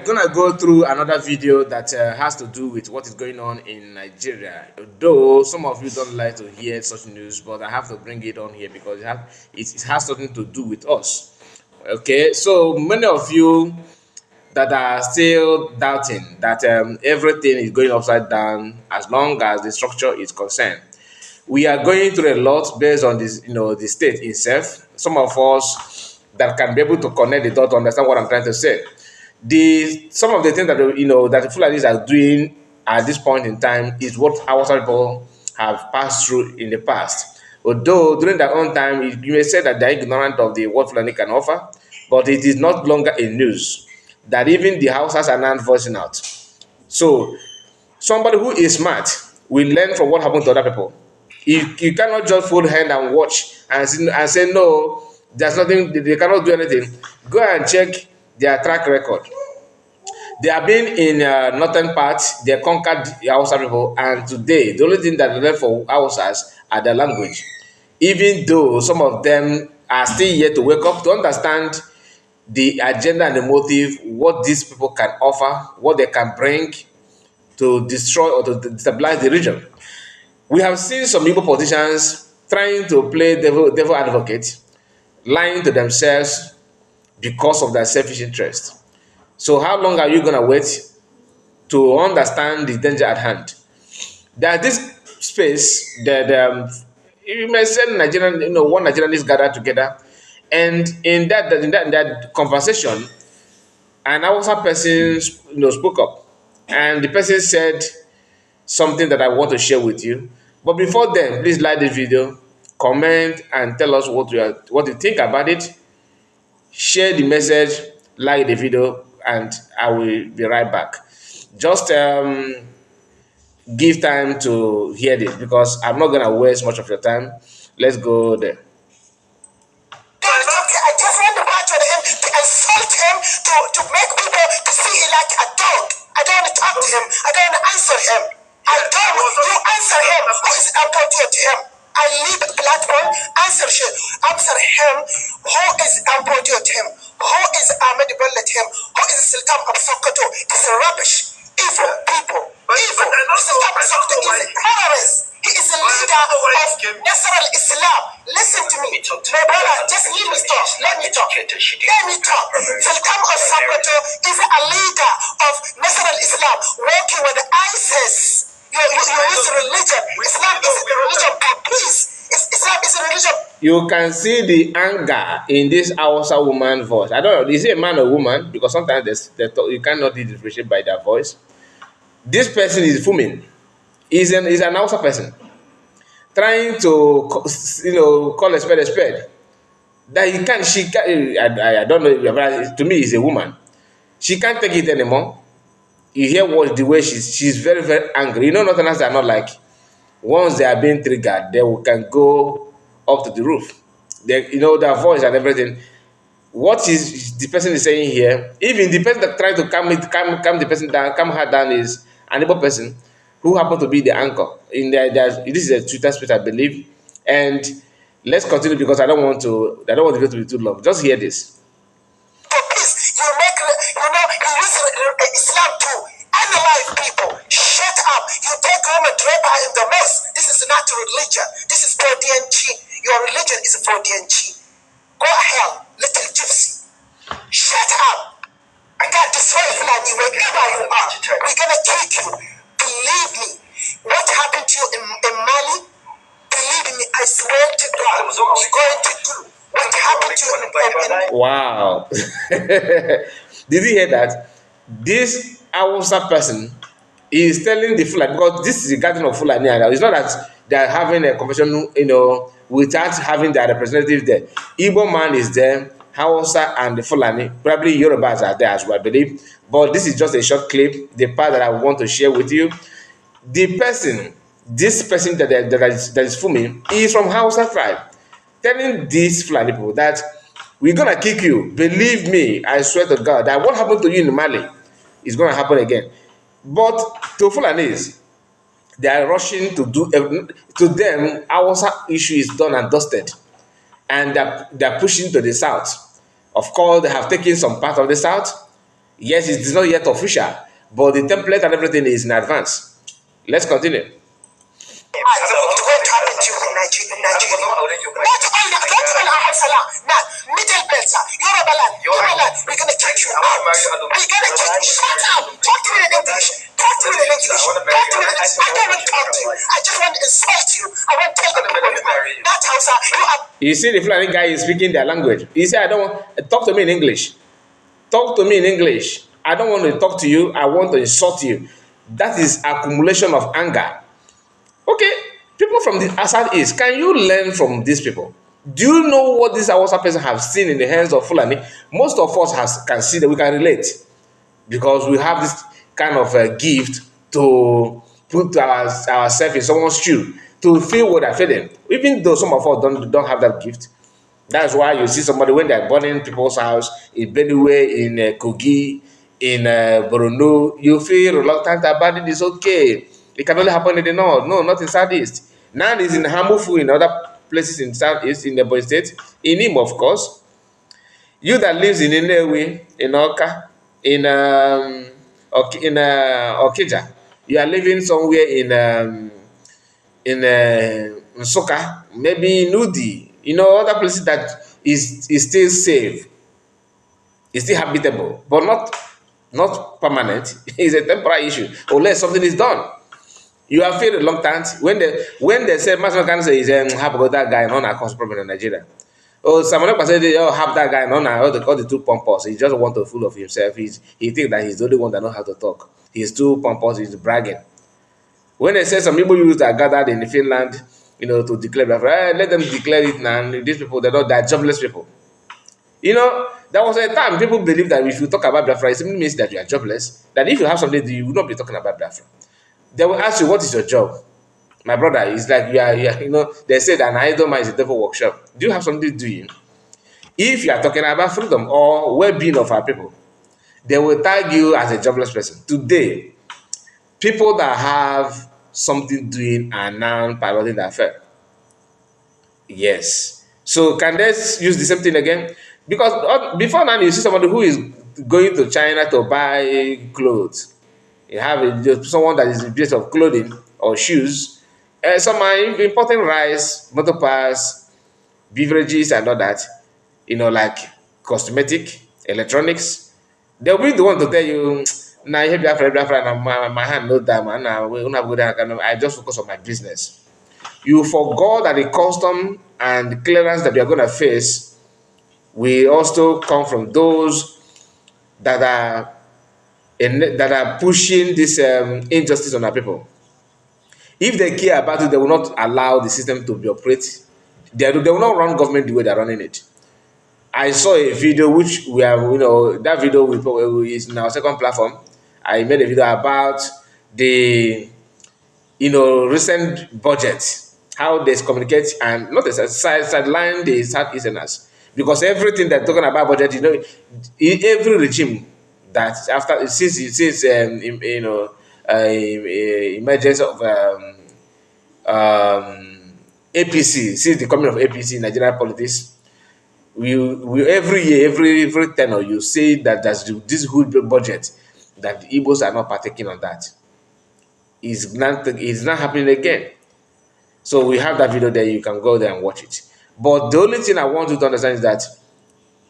gonna go through another video that has to do with what is going on in Nigeria. Though some of you don't like to hear such news, but I have to bring it on here because it has something to do with us. Okay, so many of you that are still doubting that everything is going upside down as long as the structure is concerned. We are going through a lot based on this, the state itself. Some of us that can be able to connect the dots to understand what I'm trying to say. Some of the things that that the Fulanis are doing at this point in time is what our people have passed through in the past. Although during their own time, you may say that they're ignorant of the what Fulani can offer, but it is not longer in news that even the Hausas are now voicing out. So somebody who is smart will learn from what happened to other people. You cannot just fold hand and watch and say no, there's nothing, they cannot do anything. Go and check their track record. They have been in northern part, they conquered the Hausa people, and today the only thing that they left for Hausas are their language. Even though some of them are still yet to wake up to understand the agenda and the motive, what these people can offer, what they can bring to destroy or to destabilize the region. We have seen some Igbo politicians trying to play devil advocate, lying to themselves because of their selfish interest. So how long are you going to wait to understand the danger at hand? There's this space that you may say Nigerian, one Nigerian is gathered together, and in that conversation, an Hausa person spoke up, and the person said something that I want to share with you. But before then, please like this video, comment, and tell us what you think about it. Share the message, like the video, and I will be right back. Just give time to hear this because I'm not gonna waste much of your time. Let's go there. I just want to watch him to insult him, to make people to see him like a dog. I don't want to talk to him. I don't want to answer him. I don't want you answer him. Who is important to him? I leave the platform, answer him. Who is important to him? Who is Ahmed Bello to him? Who is Sultan of Sokoto? It's rubbish. Evil people. Evil. Sultan of Sokoto is a terrorist. He is a leader of Nasral Islam. Listen to me. My brother, just let me talk. Let me talk. Sultan of Sokoto is a leader of Nasral Islam working with ISIS. You use religion. Islam is a religion of peace. Islam is a religion. You can see the anger in this Hausa woman voice. I don't know, is it a man or woman? Because sometimes you cannot differentiate by their voice. This person is fuming. He's an Hausa person trying to call a spade. That he can, she can, I don't know. To me, it's a woman. She can't take it anymore. You hear the way she's very, very angry. Northerners are not like, once they are being triggered, they can go up to the roof. Their voice and everything. What is the person is saying here? Even the person that tries to calm the person down, calm her down is an Igbo person who happened to be the anchor. This is a Twitter space, I believe. And let's continue because I don't want the video to be too long. Just hear this. You use Islam to analyze people. Shut up. You take women, drape her in the mess. This is not religion. This is for DNG. Your religion is for DNG. Go hell, little gypsy. Shut up. I got destroy Fulani wherever you are. We're gonna kick you. Believe me. What happened to you in Mali? Believe me, I swear to God, we're going to do what happened to you in Wow. Did you hear that? This Hausa person is telling the Fulani, because this is a gathering of Fulani, and it's not that they are having a conversation, without having their representative there. Igbo man is there, Hausa and the Fulani, probably Yorubas are there as well, I believe. But this is just a short clip, the part that I want to share with you. This person that is filming is from Hausa tribe, telling these Fulani people that we're gonna kick you. Believe me, I swear to God that what happened to you in Mali is gonna happen again. But to Fulanis, they are rushing to do. To them, our issue is done and dusted, and they're pushing to the south. Of course, they have taken some part of the south. Yes, it is not yet official, but the template and everything is in advance. Let's continue. Going to happen to you in Nigeria. Not all Hausa now, middle belt, Yoruba land, we're going to kick you out. We're going to kick you. Shut up. Talk to me in English. Talk to me in English. Talk to me in English. I don't want to talk to you. I just want to insult you. I want to tell the people that Hausa, you are. You see, the Fulani guy is speaking their language. He said, I don't want, talk to me in English. Talk to me in English. I don't want to talk to you. I want to insult you. That is accumulation of anger. Okay, people from the Southeast, can you learn from these people? Do you know what this Hausa person have seen in the hands of Fulani? Most of us can see that we can relate because we have this kind of gift to put ourselves in someone's shoe to feel what they're feeling. Even though some of us don't have that gift. That's why you see somebody when they're burning people's house in Benue, in Kogi, in Borno, you feel reluctant about it. It's okay. It can only happen in the north. No, not in southeast. Now it's in Hamufu, in other places in southeast, in the Boy State, in Imo, of course. You that lives in Inewi, in Oka, in Okija, you are living somewhere in Nsukka, maybe Nudi, other places that is still safe, is still habitable, but not permanent. It's a temporary issue unless something is done. You are feeling reluctant when they say Master can say is have got that guy on a cause problem in Nigeria. Oh, someone say they have that guy on all the two pompous. He just want to fool of himself. He think that he's the only one that knows how to talk. He's too pompous. He's bragging. When they say some people use that gathered in Finland, to declare, let them declare it now. These people, they're jobless people. There was a time people believe that if you talk about Biafra, it simply means that you are jobless. That if you have something to do, you will not be talking about Biafra. They will ask you, what is your job? My brother, it's like they say that an idle man is a devil workshop. Do you have something to do? If you are talking about freedom or well-being of our people, they will tag you as a jobless person. Today, people that have something doing are now piloting the affair. Yes. So can they use the same thing again? Because before now, you see somebody who is going to China to buy clothes. You have someone that is in business of clothing or shoes. Some are importing rice, motor parts, beverages, and all that. Like cosmetic, electronics. They'll be the one to tell you, nah, you have my hand no damn, man. I just focus on my business. You forgot that the custom and clearance that you are going to face will also come from those that are pushing this injustice on our people. If they care about it, they will not allow the system to be operated. They will not run government the way they're running it. I saw a video which we have, that video is in our second platform. I made a video about the, recent budget, how they communicate and not sideline the Southeasterners. Because everything they're talking about budget, every regime that after since emergence of APC, since the coming of APC in Nigerian politics, we every year, every tenor, you say that there's this good budget that the Igbos are not partaking on that. It's not happening again. So we have that video there. You can go there and watch it. But the only thing I want you to understand is that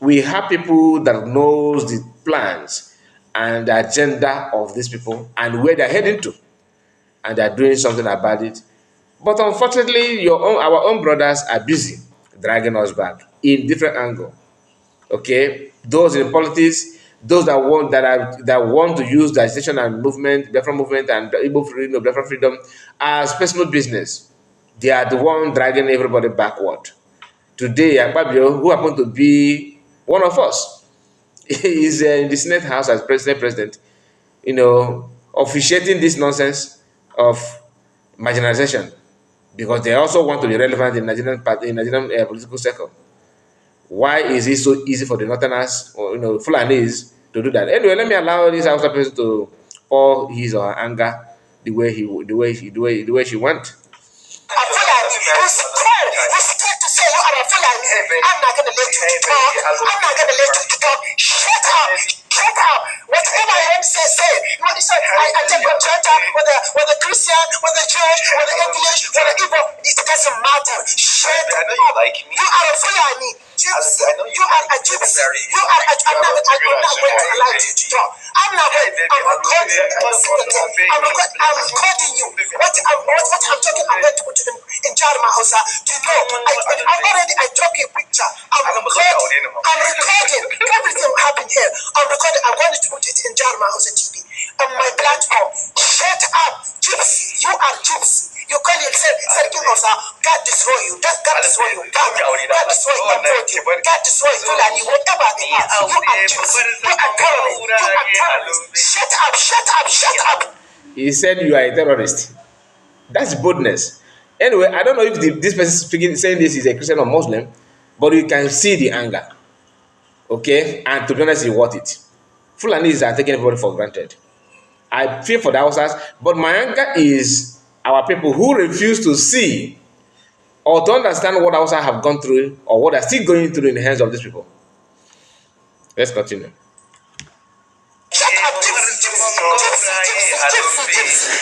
we have people that knows the plans and the agenda of these people and where they're heading to, and they're doing something about it. But unfortunately, our own brothers are busy dragging us back in different angle. Okay, those in politics, those that want to use the agitation and movement, Biafran movement, and Igbo freedom, Biafran freedom as personal business. They are the one dragging everybody backward. Today, Akpabio, who happened to be one of us, is in the Senate House as president, officiating this nonsense of marginalization, because they also want to be relevant in Nigerian political circle. Why is it so easy for the Northerners or Fulanis to do that? Anyway, let me allow this Hausa person to pour his or her anger the way she wants. I'm not gonna let you talk. I'm not gonna let you talk. Shut up! Shut up! Whatever I want to say, say. You want to say, I take contract with the Christian, with the Jewish, with the English, with the Igbo. It doesn't matter. Shut up. You like me. You are a Fulani. Gypsy. You are a gypsy. You are a. I'm not going to allow you to talk. I'm not going. I'm recording. I'm recording you. What I'm talking, I'm going to put in Jarma Hausa to know. I took a picture. I'm recording. Everything happened here. I'm recording. I'm going to put it in Jarma Hausa TV on my platform. Shut up, gypsy. You are gypsy. You call yourself Sarkin Hausa. God destroy you. God destroy you. God destroy you. God destroy Fulani. Whatever they are. You are gypsy. You are terrorist. You are terrorist. Shut up. Shut up. Shut up. He said you are a terrorist. That's boldness. Anyway, I don't know if this person speaking saying this is a Christian or Muslim, but you can see the anger. Okay, and to be honest, it's worth it. Fulanis are taking everybody for granted. I feel for the Hausas, but my anger is our people who refuse to see or to understand what Hausa have gone through or what are still going through in the hands of these people. Let's continue. Shut up, gypsy.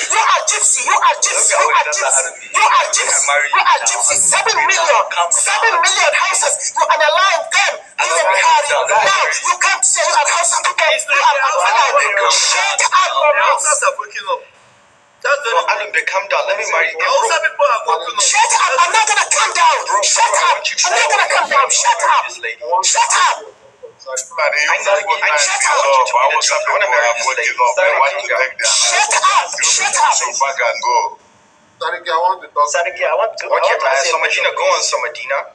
You are gypsy. You are gypsy. You are gypsy. You are gypsy. You are gypsy. 7 million houses. You analyze them. Even Bihari. Now you can't say you are Hausa people. You are Fulani. Shut up. Hausas are waking up. That's very Adam, they calm down. Let me marry you. Hausa people are waking up. Shut up. I'm not gonna calm down. Shut up. I'm not gonna calm down. Shut up. Shut up. Shut up! Shut up! So back and go. Sariki, I want to talk. Sariki, I want to. Okay, man. So Medina, go on, so Medina.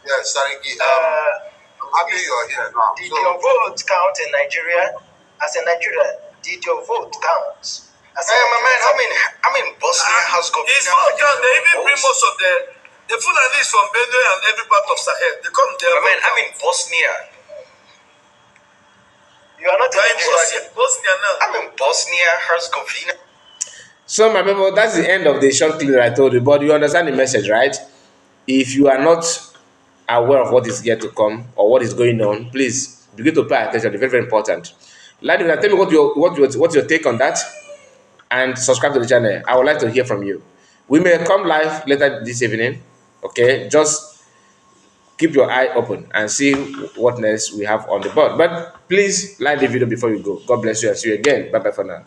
Yes, Sariki. I'm happy you're here now. Did your vote count in Nigeria? As a Nigerian, did your vote count? Hey, my man, I'm in Bosnia, Herzegovina. It's not count. They even bring most of the Fulanis from Benue and every part of Sahel. They come there. My man, I'm in Bosnia. You are not in Bosnia now. I'm in Bosnia, Herzegovina. So, my people, that's the end of the short clip I told you, but you understand the message, right? If you are not aware of what is yet to come or what is going on, please begin to pay attention. It's very, very important. Like, tell me what's your take on that, and subscribe to the channel. I would like to hear from you. We may come live later this evening. Okay, just keep your eye open and see what else we have on the board. But please like the video before you go. God bless you and see you again. Bye bye for now.